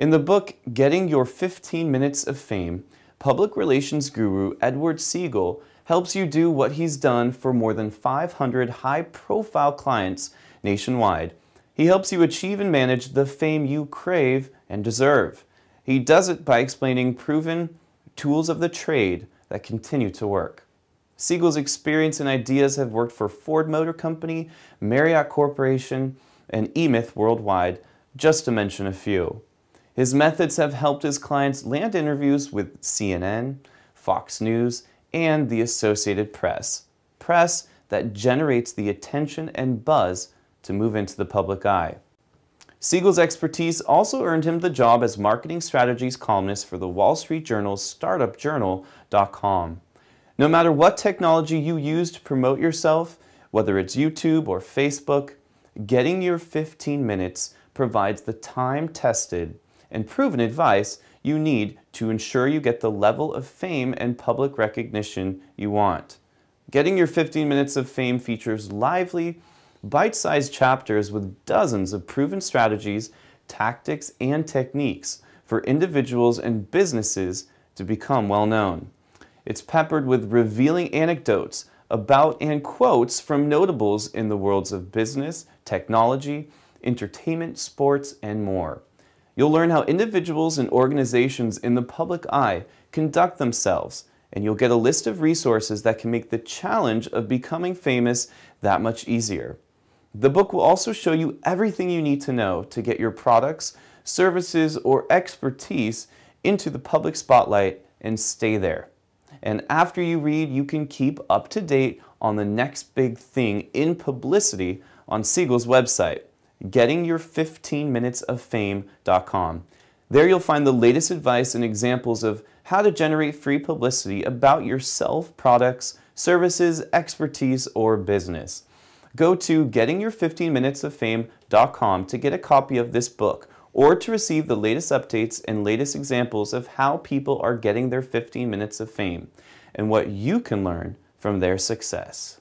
In the book, Getting Your 15 Minutes of Fame, public relations guru Edward Siegel helps you do what he's done for more than 500 high-profile clients nationwide. He helps you achieve and manage the fame you crave and deserve. He does it by explaining proven tools of the trade that continue to work. Siegel's experience and ideas have worked for Ford Motor Company, Marriott Corporation, and E-Myth Worldwide, just to mention a few. His methods have helped his clients land interviews with CNN, Fox News, and the Associated Press. Press that generates the attention and buzz to move into the public eye. Siegel's expertise also earned him the job as marketing strategies columnist for the Wall Street Journal's startupjournal.com. No matter what technology you use to promote yourself, whether it's YouTube or Facebook, Getting Your 15 Minutes provides the time-tested and proven advice you need to ensure you get the level of fame and public recognition you want. Getting Your 15 Minutes of Fame features lively, bite-sized chapters with dozens of proven strategies, tactics, and techniques for individuals and businesses to become well-known. It's peppered with revealing anecdotes about and quotes from notables in the worlds of business, technology, entertainment, sports, and more. You'll learn how individuals and organizations in the public eye conduct themselves, and you'll get a list of resources that can make the challenge of becoming famous that much easier. The book will also show you everything you need to know to get your products, services, or expertise into the public spotlight and stay there. And after you read, you can keep up to date on the next big thing in publicity on Siegel's website, gettingyour15minutesoffame.com. There you'll find the latest advice and examples of how to generate free publicity about yourself, products, services, expertise, or business. Go to gettingyour15minutesoffame.com to get a copy of this book or to receive the latest updates and latest examples of how people are getting their 15 minutes of fame and what you can learn from their success.